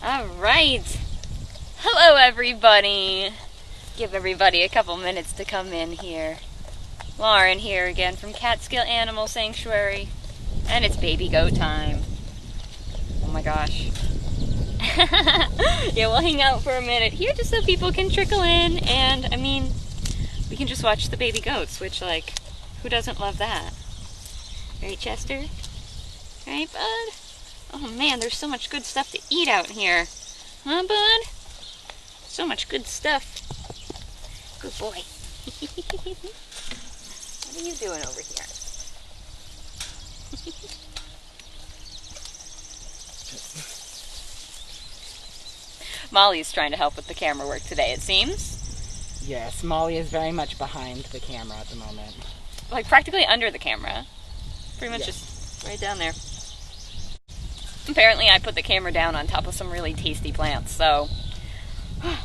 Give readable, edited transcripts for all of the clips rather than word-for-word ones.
Alright. Hello, everybody. Give everybody a couple minutes to come in here. Lauren here again from Catskill Animal Sanctuary. And it's baby goat time. Oh my gosh. Yeah, we'll hang out for a minute here just so people can trickle in. And, I mean, we can just watch the baby goats, which, like, who doesn't love that? Right, Chester? Right, bud? Oh man, there's so much good stuff to eat out here. Huh, bud? So much good stuff. Good boy. What are you doing over here? Mollie's trying to help with the camera work today, it seems. Yes, Mollie is very much behind the camera at the moment. Like practically under the camera. Pretty much Yes. just right down there. Apparently I put the camera down on top of some really tasty plants, so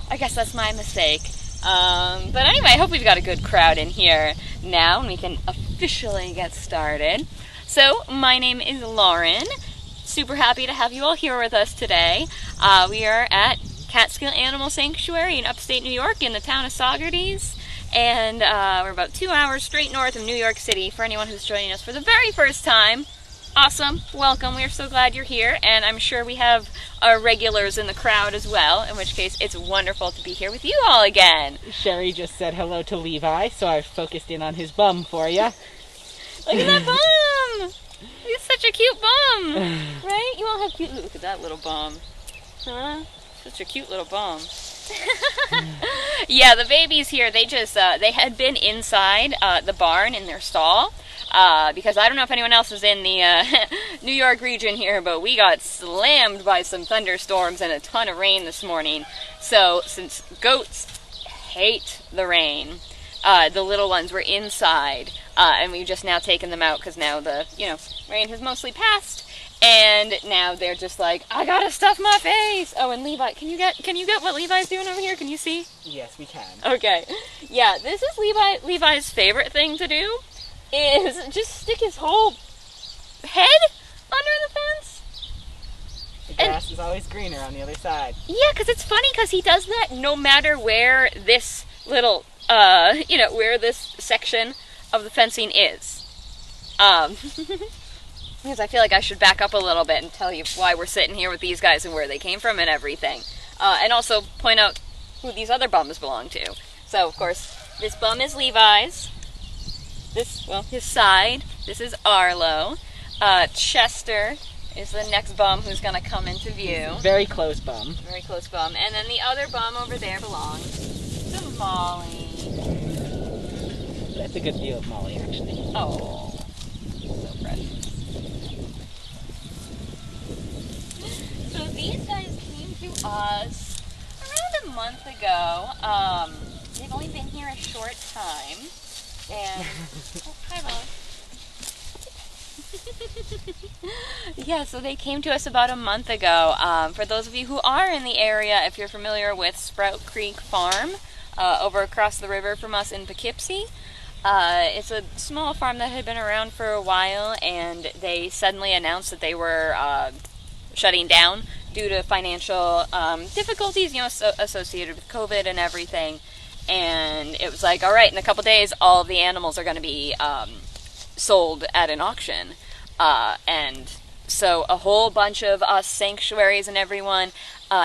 I guess that's my mistake. But anyway, I hope we've got a good crowd in here now and we can officially get started. So, my name is Lauren. Super happy to have you all here with us today. We are at Catskill Animal Sanctuary in upstate New York in the town of Saugerties. And we're about 2 hours straight north of New York City for anyone who's joining us for the very first time. Awesome. Welcome. We're so glad you're here, and I'm sure we have our regulars in the crowd as well, in which case it's wonderful to be here with you all again. Sherry just said hello to Levi, so I've focused in on his bum for you. Look at that bum! He's such a cute bum! Right? You all have cute... Look at that little bum. Huh? Such a cute little bum. Yeah, the babies here, they just, they had been inside the barn in their stall. Because I don't know if anyone else is in the New York region here, but we got slammed by some thunderstorms and a ton of rain this morning. So, since goats hate the rain, the little ones were inside, and we've just now taken them out because now the, rain has mostly passed. And now they're just like, I gotta stuff my face. Oh, and Levi, can you get what Levi's doing over here? Can you see? Yes, we can. Okay. Yeah, this is Levi's favorite thing to do. Is just stick his whole head under the fence. The grass is always greener on the other side. Yeah, because it's funny because he does that no matter where this little, where this section of the fencing is. Because I feel like I should back up a little bit and tell you why we're sitting here with these guys and where they came from and everything. And also point out who these other bums belong to. So, of course, this bum is Levi's. His side. This is Arlo. Chester is the next bum who's going to come into view. Very close bum. Very close bum. And then the other bum over there belongs to Mollie. That's a good view of Mollie, actually. Oh, so precious. So these guys came to us around a month ago. They've only been here a short time. And, oh, hi, Mollie. Yeah, so they came to us about a month ago. For those of you who are in the area, if you're familiar with Sprout Creek Farm, over across the river from us in Poughkeepsie, it's a small farm that had been around for a while, and they suddenly announced that they were shutting down due to financial difficulties, associated with COVID and everything. And it was like, all right, in a couple days, all of the animals are going to be sold at an auction. And so a whole bunch of us sanctuaries and everyone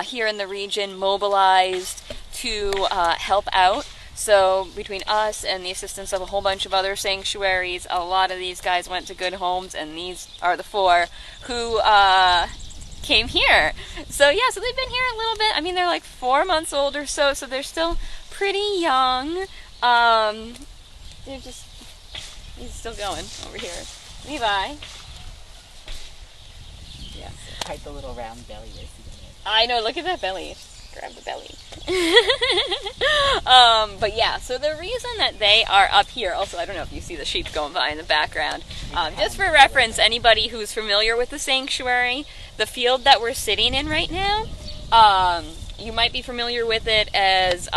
here in the region mobilized to help out. So between us and the assistance of a whole bunch of other sanctuaries, a lot of these guys went to good homes, and these are the 4 who came here. So yeah, so they've been here a little bit. I mean, they're like 4 months old or so they're still pretty young. He's still going over here. Levi. Yes, quite the little round belly is. I know, look at that belly. Grab the belly. But yeah, so the reason that they are up here, also, I don't know if you see the sheep going by in the background. Just for reference, anybody who's familiar with the sanctuary, the field that we're sitting in right now, you might be familiar with it as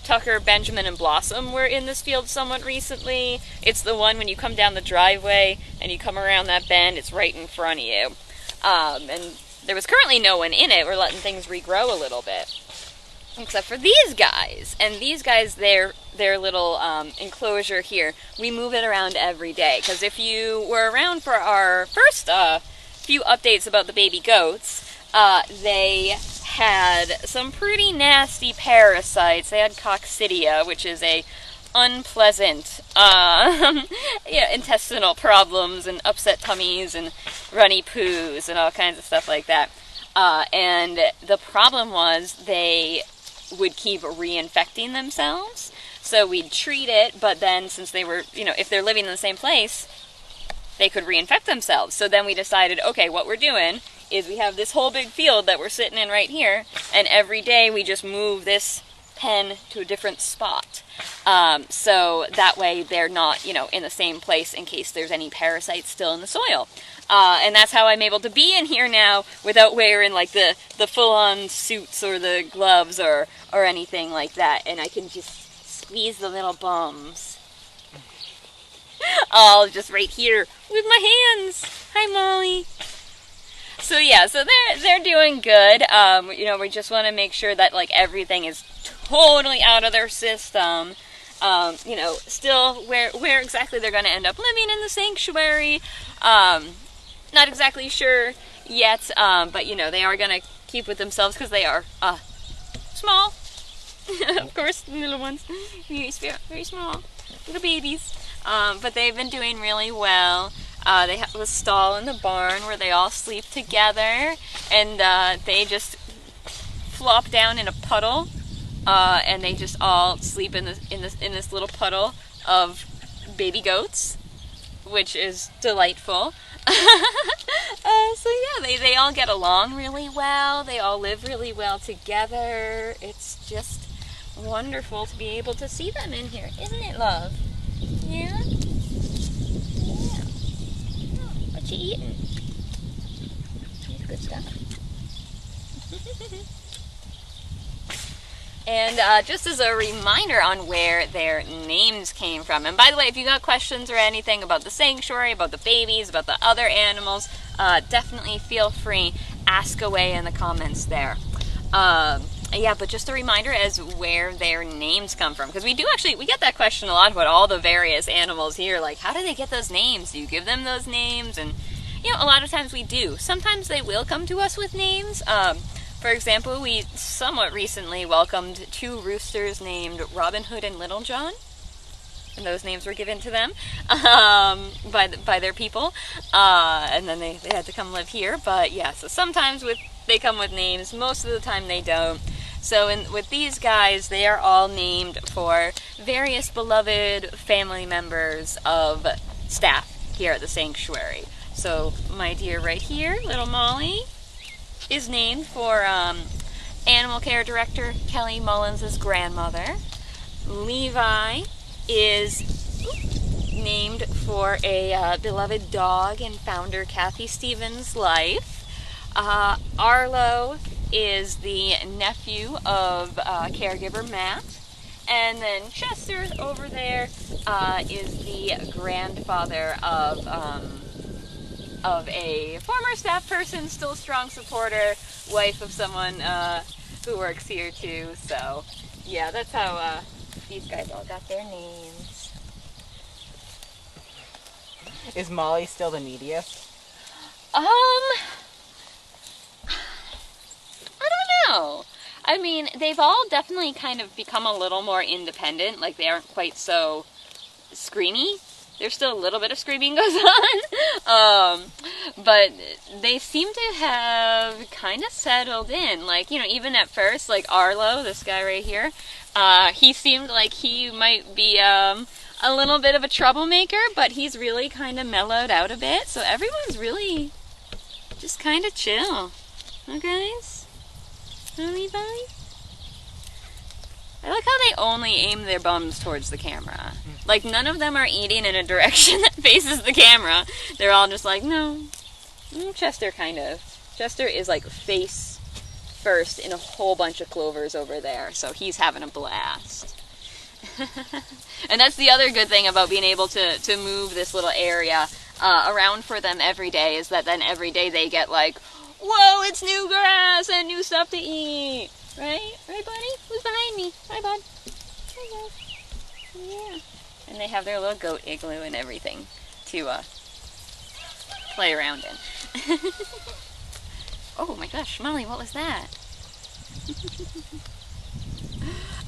Tucker, Benjamin, and Blossom were in this field somewhat recently. It's the one when you come down the driveway and you come around that bend, it's right in front of you. And there was currently no one in it. We're letting things regrow a little bit. Except for these guys. And these guys, their little enclosure here, we move it around every day. Because if you were around for our first few updates about the baby goats, they had some pretty nasty parasites. They had coccidia, which is a unpleasant intestinal problems and upset tummies and runny poos and all kinds of stuff like that. And the problem was they would keep reinfecting themselves. So we'd treat it, but then since they were, if they're living in the same place, they could reinfect themselves. So then we decided, okay, what we're doing is we have this whole big field that we're sitting in right here, and every day we just move this pen to a different spot. So that way they're not, in the same place in case there's any parasites still in the soil. And that's how I'm able to be in here now without wearing like the full-on suits or the gloves or anything like that. And I can just squeeze the little bums. All just right here with my hands. Hi, Mollie. So yeah, so they're doing good. We just want to make sure that like everything is totally out of their system. Still where exactly they're going to end up living in the sanctuary. Not exactly sure yet, but they are going to keep with themselves because they are small. Of course, little ones, very small, little babies. But they've been doing really well. They have a stall in the barn where they all sleep together, and they just flop down in a puddle, and they just all sleep in this little puddle of baby goats, which is delightful. So yeah, they all get along really well. They all live really well together. It's just wonderful to be able to see them in here, isn't it, love? Yeah? Yeah. Oh, what you eating? It's good stuff. And just as a reminder on where their names came from. And by the way, if you got questions or anything about the sanctuary, about the babies, about the other animals, definitely feel free, ask away in the comments there. Yeah, but just a reminder as where their names come from. Because we get that question a lot about all the various animals here. Like, how do they get those names? Do you give them those names? And, a lot of times we do. Sometimes they will come to us with names. For example, we somewhat recently welcomed 2 roosters named Robin Hood and Little John. And those names were given to them by their people. And then they had to come live here. But yeah, so sometimes they come with names. Most of the time they don't. So with these guys, they are all named for various beloved family members of staff here at the sanctuary. So my dear right here, little Mollie, is named for Animal Care Director Kelly Mullins' grandmother. Levi is named for a beloved dog and founder Kathy Stevens' life. Arlo is the nephew of caregiver Matt. And then Chester over there is the grandfather of a former staff person, still a strong supporter, wife of someone who works here too. So yeah, that's how these guys all got their names. Is Mollie still the neediest? I don't know. I mean, they've all definitely kind of become a little more independent. Like, they aren't quite so screamy. There's still a little bit of screaming goes on. But they seem to have kind of settled in. Like, even at first, like Arlo, this guy right here, he seemed like he might be a little bit of a troublemaker, but he's really kind of mellowed out a bit. So everyone's really just kind of chill. Huh, guys? Huh, Levi? I like how they only aim their bums towards the camera. Like, none of them are eating in a direction that faces the camera. They're all just like, no. Chester, kind of. Chester is, like, face first in a whole bunch of clovers over there, so he's having a blast. And that's the other good thing about being able to move this little area around for them every day, is that then every day they get, like, Whoa, it's new grass and new stuff to eat. Right? Right, buddy? Who's behind me? Hi, bud. Hi, bud. Yeah. And they have their little goat igloo and everything to play around in. Oh my gosh, Mollie, what was that?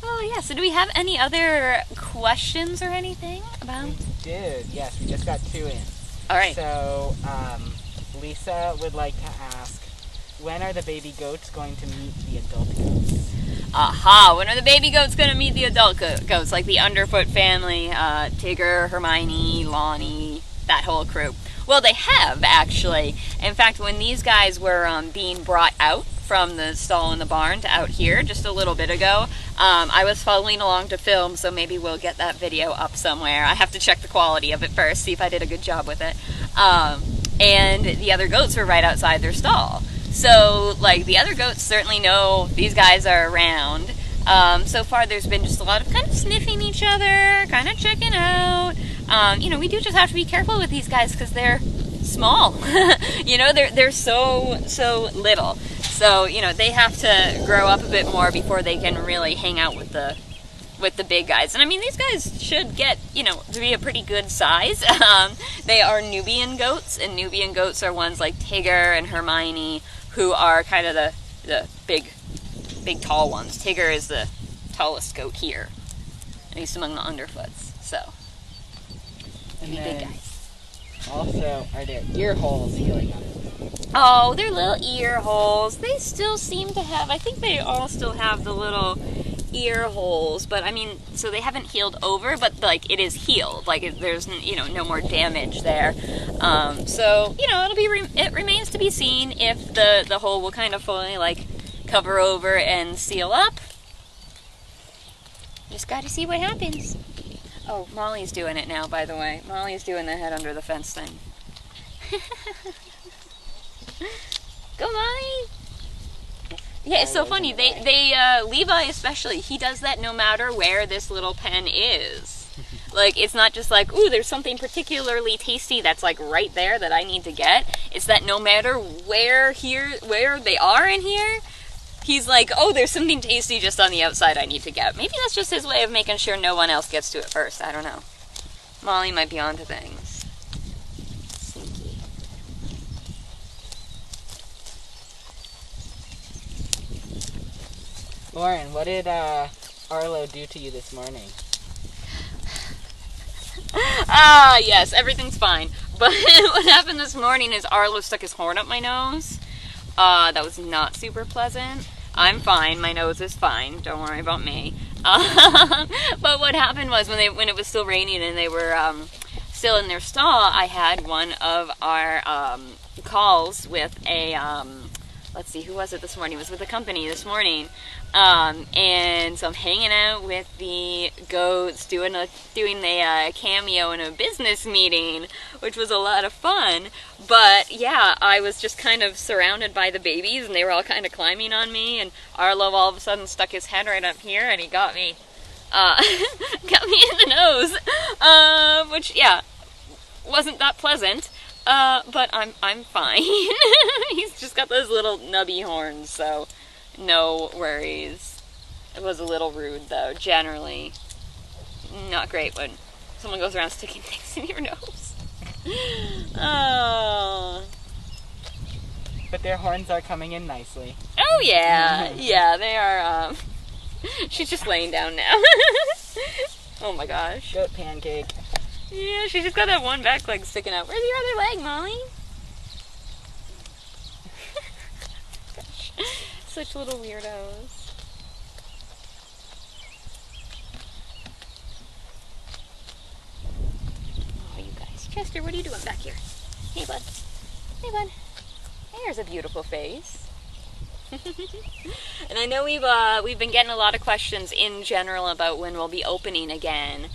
Oh yeah, so do we have any other questions or anything about? We did, yes, we just got 2 in. Alright. So, Lisa would like to ask, when are the baby goats going to meet the adult goats? Aha, when are the baby goats going to meet the adult goats, like the Underfoot family, Tigger, Hermione, Lonnie, that whole crew? Well, they have, actually. In fact, when these guys were being brought out from the stall in the barn to out here just a little bit ago, I was following along to film, so maybe we'll get that video up somewhere. I have to check the quality of it first, see if I did a good job with it. And the other goats were right outside their stall. So, like, the other goats certainly know these guys are around. So far there's been just a lot of kind of sniffing each other, kind of checking out. You know, we do just have to be careful with these guys because they're small. You know, they're so little. So, you know, they have to grow up a bit more before they can really hang out with the big guys. And I mean, these guys should get, you know, to be a pretty good size. They are Nubian goats, and Nubian goats are ones like Tigger and Hermione, who are kind of the big tall ones. Tigger is the tallest goat here, at least among the Underfoots. So, pretty big guys. Also, are there ear holes healing up? Oh, they're little ear holes. They still seem to have, I think they all still have the little ear holes, but I mean, so they haven't healed over, but like it is healed. Like there's, you know, no more damage there. So, you know, it remains to be seen if the hole will kind of fully like cover over and seal up. Just got to see what happens. Oh, Mollie's doing it now, by the way. Mollie's doing the head under the fence thing. Go, Mollie! Yeah, it's so funny. Levi especially, he does that no matter where this little pen is. Like, it's not just like, ooh, there's something particularly tasty that's like right there that I need to get. It's that no matter where they are in here, he's like, oh, there's something tasty just on the outside I need to get. Maybe that's just his way of making sure no one else gets to it first. I don't know. Mollie might be onto things. Sneaky. Lauren, what did Arlo do to you this morning? Yes, everything's fine. But what happened this morning is Arlo stuck his horn up my nose. That was not super pleasant. I'm fine. My nose is fine. Don't worry about me. But what happened was when it was still raining and they were still in their stall, I had one of our calls with a let's see, who was it this morning? It was with a company this morning. And so I'm hanging out with the goats, doing a cameo in a business meeting, which was a lot of fun. But yeah, I was just kind of surrounded by the babies, and they were all kind of climbing on me. And Arlo all of a sudden stuck his head right up here, and he got me, got me in the nose, which yeah, wasn't that pleasant. But I'm fine. He's just got those little nubby horns, so no worries. It was a little rude, though. Generally, not great when someone goes around sticking things in your nose. Oh. But their horns are coming in nicely. Oh yeah, yeah, they are. She's just laying down now. Oh my gosh. Goat pancake. Yeah, she just got that one back leg sticking out. Where's your other leg, Mollie? Gosh, such little weirdos. Oh, you guys. Chester, what are you doing back here? Hey, bud. Hey, bud. There's a beautiful face. And I know we've been getting a lot of questions in general about when we'll be opening again.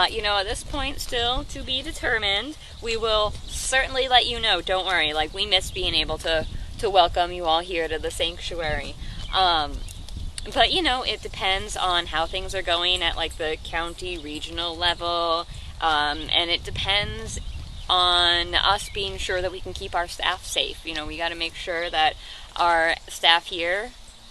You know, at this point, still to be determined. We will certainly let you know. Don't worry. Like, we miss being able to welcome you all here to the sanctuary. But, you know, it depends on how things are going at, like, the county, regional level. And it depends on us being sure that we can keep our staff safe. You know, we got to make sure that our staff here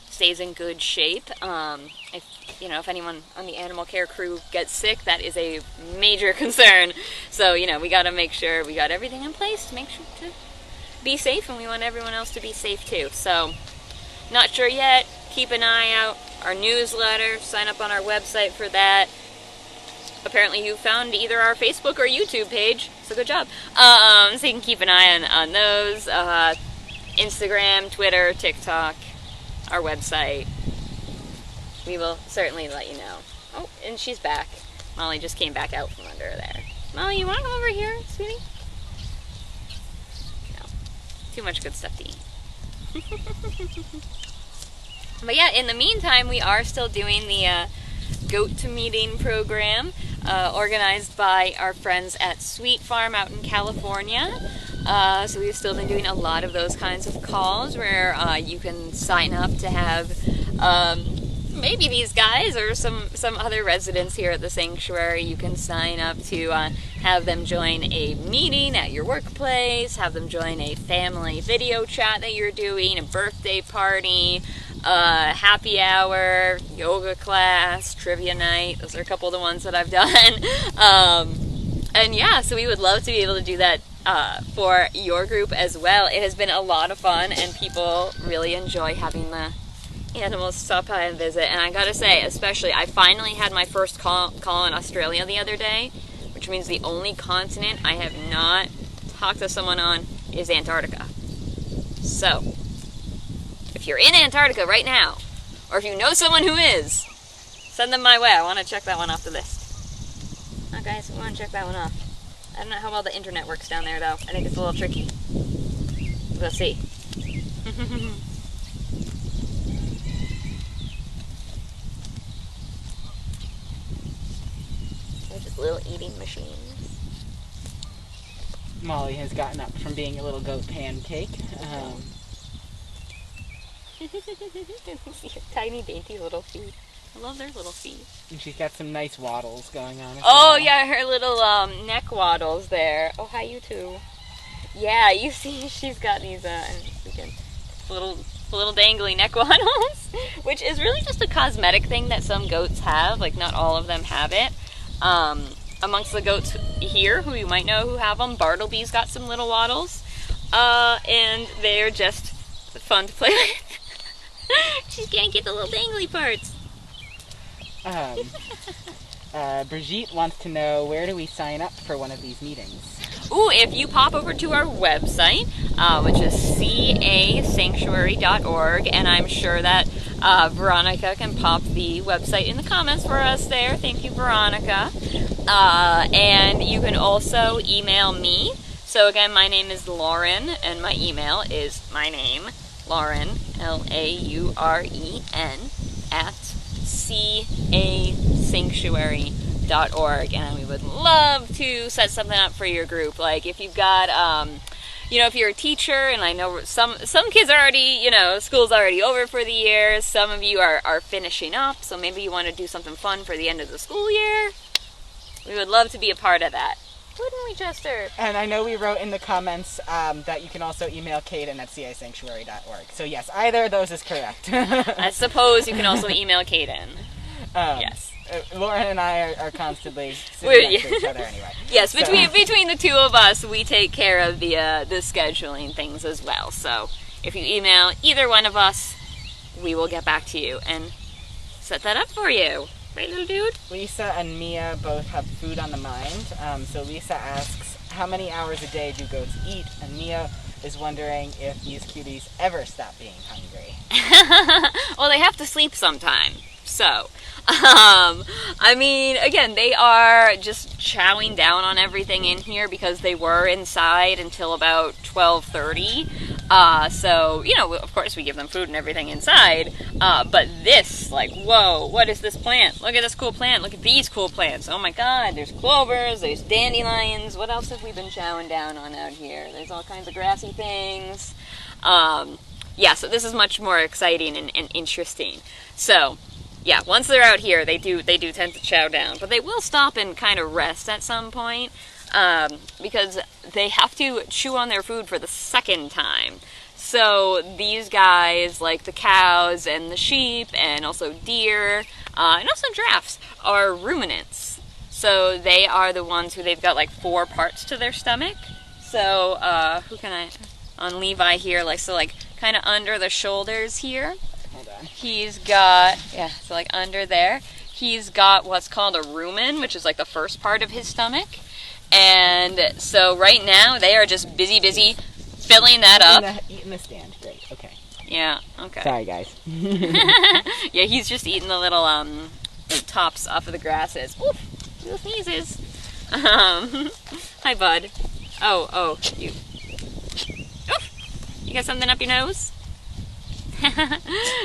stays in good shape. If anyone on the animal care crew gets sick, that is a major concern. So, we got to make sure we got everything in place to make sure to be safe, and we want everyone else to be safe too. So, not sure yet. Keep an eye out. Our newsletter, sign up on our website for that. Apparently you found either our Facebook or YouTube page, so good job. So you can keep an eye on those. Instagram, Twitter, TikTok, our website. We will certainly let you know. Oh, and she's back. Mollie just came back out from under there. Mollie, you want to come over here, sweetie? No. Too much good stuff to eat. But yeah, in the meantime, we are still doing the Goat to Meeting program, organized by our friends at Sweet Farm out in California. So we've still been doing a lot of those kinds of calls where you can sign up to have maybe these guys or some other residents here at the sanctuary. You can sign up to have them join a meeting at your workplace, have them join a family video chat that you're doing, a birthday party, happy hour, yoga class, trivia night. Those are a couple of the ones that I've done. And yeah, so we would love to be able to do that for your group as well. It has been a lot of fun, and people really enjoy having the animals stop by and visit. And I gotta say, especially, I finally had my first call in Australia the other day, which means the only continent I have not talked to someone on is Antarctica. So, if you're in Antarctica right now, or if you know someone who is, send them my way. I want to check that one off the list. Oh, guys, we want to check that one off. I don't know how well the internet works down there, though. I think it's a little tricky. We'll see. They're just little eating machines. Mollie has gotten up from being a little goat pancake. Tiny, dainty little feet. I love their little feet. And she's got some nice waddles going on as Oh, well. yeah, her little neck waddles there. Oh, hi, you too. Yeah, you see, she's got these little dangly neck waddles, which is really just a cosmetic thing that some goats have. Like, not all of them have it. Amongst the goats here, who you might know who have them, Bartleby's got some little waddles. And they're just fun to play with. She can't get the little dangly parts. Brigitte wants to know, where do we sign up for one of these meetings? Ooh, if you pop over to our website, which is casanctuary.org, and I'm sure that Veronica can pop the website in the comments for us there. Thank you, Veronica. And you can also email me. So again, my name is Lauren, and my email is my name, Lauren, Lauren, at casanctuary.org. And we would love to set something up for your group. Like if you've got, if you're a teacher, and I know some kids are already, school's already over for the year. Some of you are finishing up, so maybe you want to do something fun for the end of the school year. We would love to be a part of that. Wouldn't we, Chester? And I know we wrote in the comments that you can also email Caden at casanctuary.org. So yes, either of those is correct. I suppose you can also email Caden. Yes. Lauren and I are constantly sitting next to each other anyway. Yes, between the two of us, we take care of the scheduling things as well. So if you email either one of us, we will get back to you and set that up for you. Right, little dude? Lisa and Mia both have food on the mind. So Lisa asks, how many hours a day do goats eat? And Mia is wondering if these cuties ever stop being hungry. Well, they have to sleep sometime. So, again, they are just chowing down on everything in here because they were inside until about 12:30. So, of course we give them food and everything inside. But this, whoa, what is this plant? Look at this cool plant. Look at these cool plants. Oh my God, there's clovers, there's dandelions. What else have we been chowing down on out here? There's all kinds of grassy things. So this is much more exciting and interesting. So, yeah, once they're out here, they do tend to chow down, but they will stop and kind of rest at some point. because they have to chew on their food for the second time. So these guys, like the cows and the sheep and also deer and also giraffes, are ruminants. So they are the ones who they've got like 4 parts to their stomach. So on Levi here, like kind of under the shoulders here. Hold on. He's got, so like under there, he's got what's called a rumen, which is like the first part of his stomach. And so right now they are just busy filling that up. Eating the stand. Great. Okay. Yeah. Okay. Sorry, guys. Yeah, he's just eating the little tops off of the grasses. Oof, little sneezes. Hi, bud. Oh, you. Oof, you got something up your nose?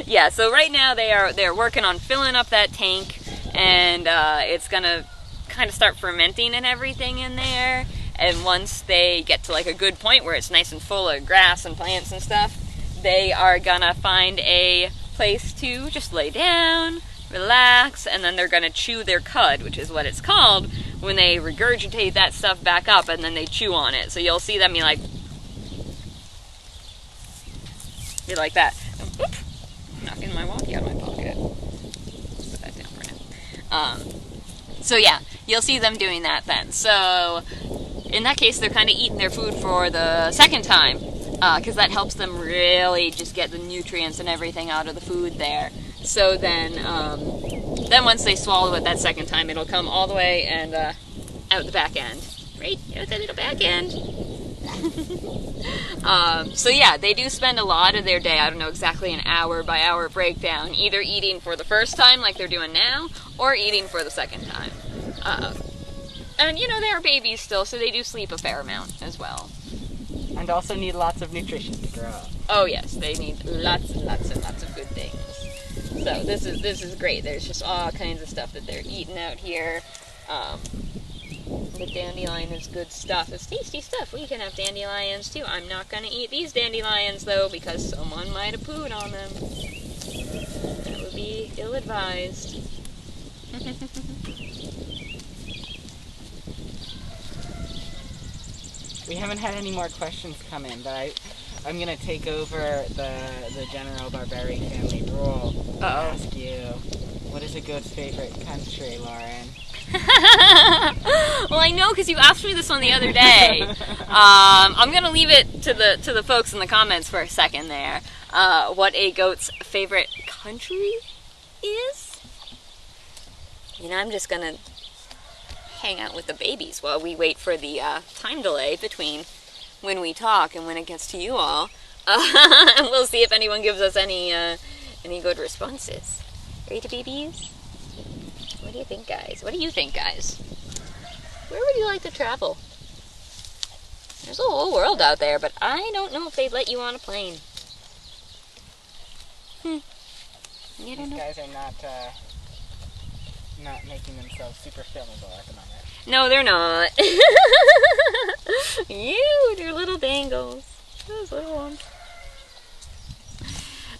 Yeah. So right now they're working on filling up that tank, and it's gonna kind of start fermenting and everything in there. And once they get to like a good point where it's nice and full of grass and plants and stuff, they are gonna find a place to just lay down, relax, and then they're gonna chew their cud, which is what it's called, when they regurgitate that stuff back up and then they chew on it. So you'll see them be like that. Oop, knocking my walkie out of my pocket. Put that down for now. So yeah, you'll see them doing that then. So in that case, they're kind of eating their food for the second time, because that helps them really just get the nutrients and everything out of the food there. So then once they swallow it that second time, it'll come all the way and out the back end. Right? Out the little back end. So yeah, they do spend a lot of their day, I don't know exactly an hour by hour breakdown, either eating for the first time like they're doing now, or eating for the second time. And they are babies still, so they do sleep a fair amount as well. And also need lots of nutrition to grow up. Oh yes, they need lots and lots and lots of good things. So this is great. There's just all kinds of stuff that they're eating out here. The dandelion is good stuff. It's tasty stuff. We can have dandelions too. I'm not going to eat these dandelions though, because someone might have pooed on them. That would be ill-advised. We haven't had any more questions come in, but I'm going to take over the General Barberi family rule and ask you, what is a goat's favorite country, Lauren? Well, I know because you asked me this one the other day. I'm going to leave it to the folks in the comments for a second there. What a goat's favorite country is? I'm just going to hang out with the babies while we wait for the time delay between when we talk and when it gets to you all. And we'll see if anyone gives us any good responses. Ready, babies? What do you think, guys? What do you think, guys? Where would you like to travel? There's a whole world out there, but I don't know if they'd let you on a plane. You don't know. These guys are not making themselves super filmable at the moment. No, they're not. You, your little dangles. Those little ones.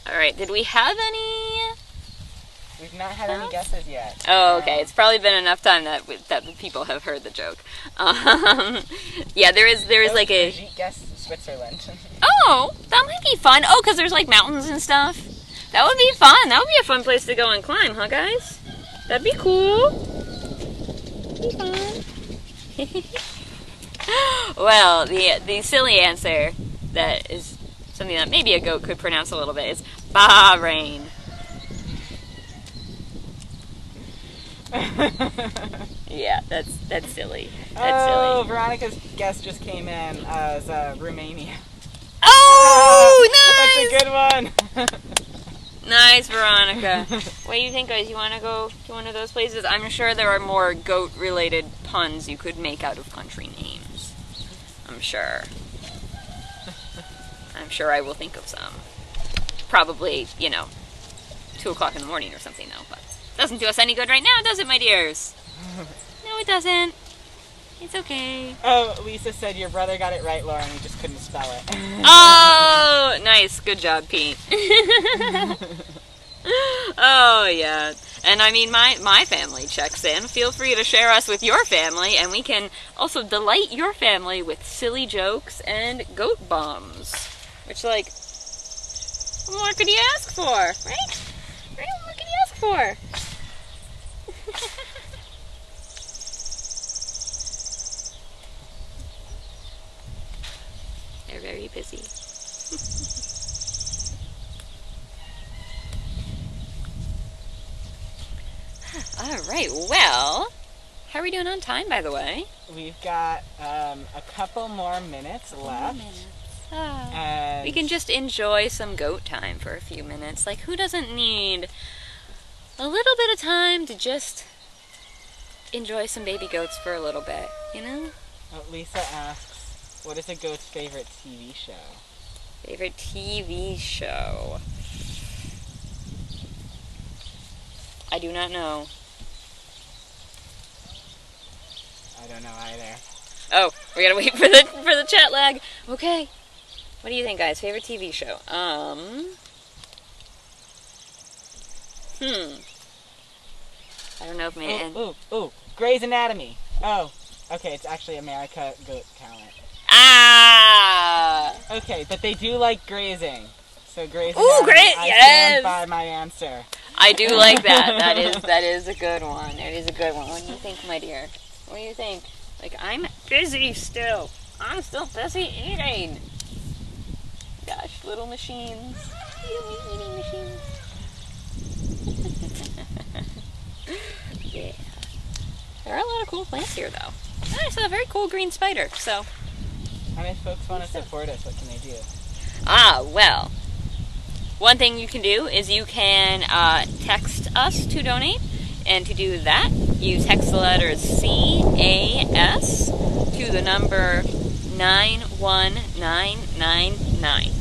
Alright, did we have any? We've not had any guesses yet. Oh, okay. It's probably been enough time that the people have heard the joke. Yeah, there is like a... Guess Switzerland. Oh, that might be fun. Oh, because there's like mountains and stuff. That would be fun. That would be a fun place to go and climb, huh, guys? That'd be cool. Be fun. Well, the silly answer that is something that maybe a goat could pronounce a little bit is Bahrain. Yeah, that's silly. That's silly. Veronica's guess just came in as Romania. Oh, nice! That's a good one. Nice, Veronica. What do you think, guys? You want to go to one of those places? I'm sure there are more goat-related puns you could make out of country names. I'm sure. I'm sure I will think of some. Probably, 2 o'clock in the morning or something, though. But doesn't do us any good right now, does it, my dears? No, it doesn't. It's okay. Oh, Lisa said your brother got it right, Lauren. He just couldn't spell it. Oh, nice. Good job, Pete. Oh, yeah. And I mean, my family checks in. Feel free to share us with your family, and we can also delight your family with silly jokes and goat bombs. Which, like, what more could you ask for, right? Right? What could you ask for? They're very busy. All right, well, how are we doing on time, by the way? We've got a couple more minutes left. And We can just enjoy some goat time for a few minutes. Like, who doesn't need a little bit of time to just enjoy some baby goats for a little bit, you know? Lisa asks, what is a goat's favorite TV show? Favorite TV show? I do not know. I don't know either. Oh, we gotta wait for the chat lag. Okay. What do you think, guys? Favorite TV show? I don't know if maybe. Ooh, Grey's Anatomy. Oh, okay, it's actually America Goat Talent. Ah! Okay, but they do like grazing. So Grey's Ooh, Anatomy, great! I Yes! stand by my answer. I do like that. That is a good one. It is a good one. What do you think, my dear? What do you think? Like, I'm busy still. I'm still busy eating. Gosh, little machines. Little eating machines. Yeah. There are a lot of cool plants here, though. I saw a very cool green spider, so. And if folks want to support us, what can they do? Well. One thing you can do is you can text us to donate. And to do that, you text the letters CAS to the number 91999.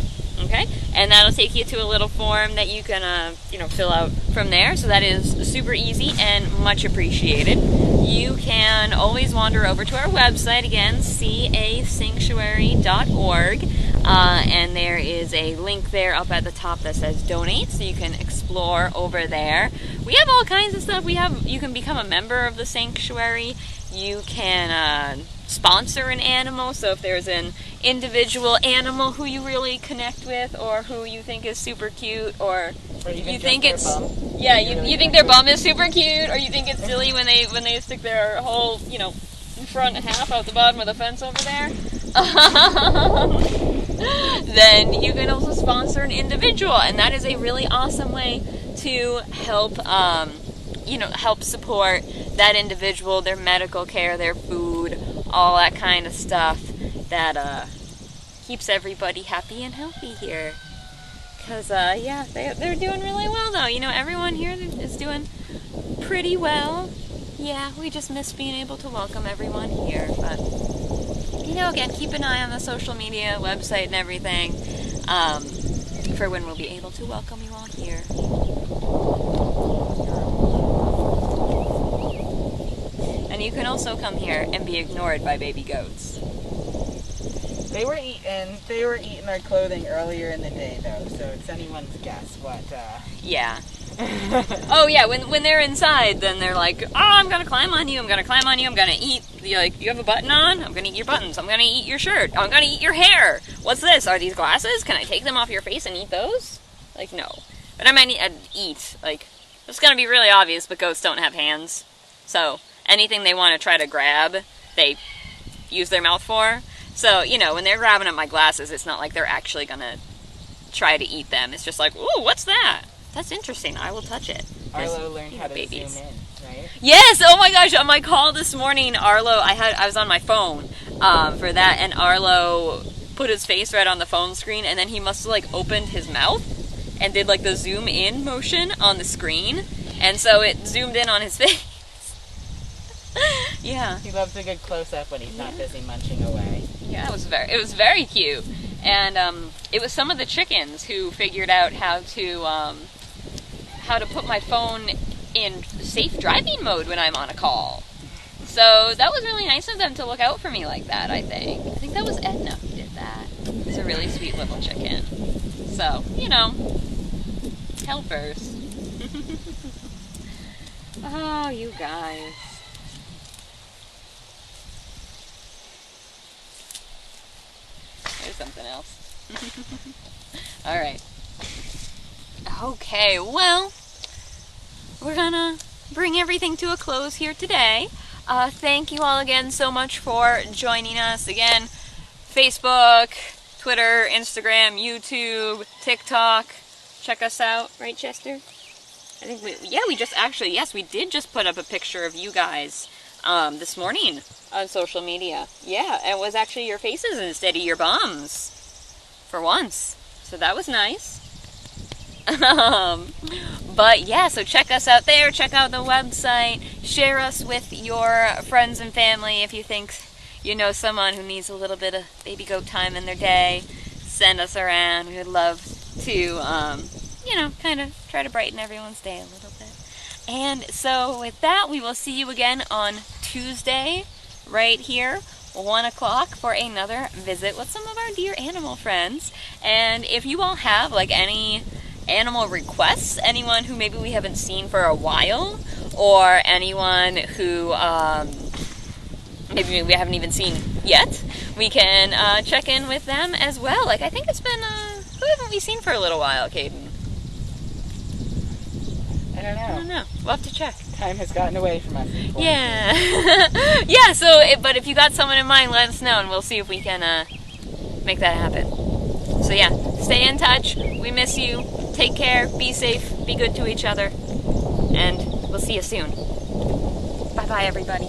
Okay? And that'll take you to a little form that you can, fill out from there. So that is super easy and much appreciated. You can always wander over to our website, again, casanctuary.org. And there is a link there up at the top that says donate, so you can explore over there. We have all kinds of stuff. You can become a member of the sanctuary. You can sponsor an animal. So if there's an individual animal who you really connect with, or who you think is super cute, or you think it's you think their bum is super cute, or you think it's silly when they stick their whole front half out the bottom of the fence over there. Then you can also sponsor an individual, and that is a really awesome way to help help support that individual, their medical care, their food, all that kind of stuff that keeps everybody happy and healthy here. Because they're doing really well, though. Everyone here is doing pretty well. Yeah, we just miss being able to welcome everyone here, but again, keep an eye on the social media, website, and everything for when we'll be able to welcome you all here. And you can also come here and be ignored by baby goats. They were eating our clothing earlier in the day, though, so it's anyone's guess what. Yeah. Oh yeah, when they're inside, then they're like, oh, I'm gonna climb on you, I'm gonna eat, you have a button on? I'm gonna eat your buttons, I'm gonna eat your shirt, I'm gonna eat your hair. What's this? Are these glasses? Can I take them off your face and eat those? Like, no. But I might eat, it's gonna be really obvious, but goats don't have hands. So, anything they want to try to grab, they use their mouth for. So, when they're grabbing at my glasses, it's not like they're actually gonna try to eat them. It's just like, ooh, what's that? That's interesting. I will touch it. Arlo learned how to zoom in, right? Yes. Oh my gosh. On my call this morning, Arlo, I was on my phone for that, and Arlo put his face right on the phone screen, and then he must have opened his mouth and did the zoom in motion on the screen, and so it zoomed in on his face. Yeah. He loves a good close up when he's not busy munching away. Yeah, it was very cute, and it was some of the chickens who figured out how to put my phone in safe driving mode when I'm on a call. So that was really nice of them to look out for me like that, I think that was Edna who did that. It's a really sweet little chicken. So, helpers. Oh, you guys. There's something else. All right. Okay, well, we're gonna bring everything to a close here today. Thank you all again so much for joining us. Again, Facebook, Twitter, Instagram, YouTube, TikTok. Check us out, right, Chester? I think we did just put up a picture of you guys this morning on social media. Yeah, it was actually your faces instead of your bums for once. So that was nice. But yeah, so check us out there, check out the website, share us with your friends and family if you think you know someone who needs a little bit of baby goat time in their day. Send us around. We would love to, kind of try to brighten everyone's day a little bit. And so with that, we will see you again on Tuesday, right here, 1 o'clock, for another visit with some of our dear animal friends. And if you all have, like, any animal requests, anyone who maybe we haven't seen for a while, or anyone who maybe we haven't even seen yet, we can check in with them as well. Like, I think it's been, who haven't we seen for a little while, Caden? I don't know. We'll have to check. Time has gotten away from us. Yeah. Yeah, so, but if you got someone in mind, let us know, and we'll see if we can make that happen. So yeah, stay in touch. We miss you. Take care. Be safe. Be good to each other. And we'll see you soon. Bye-bye, everybody.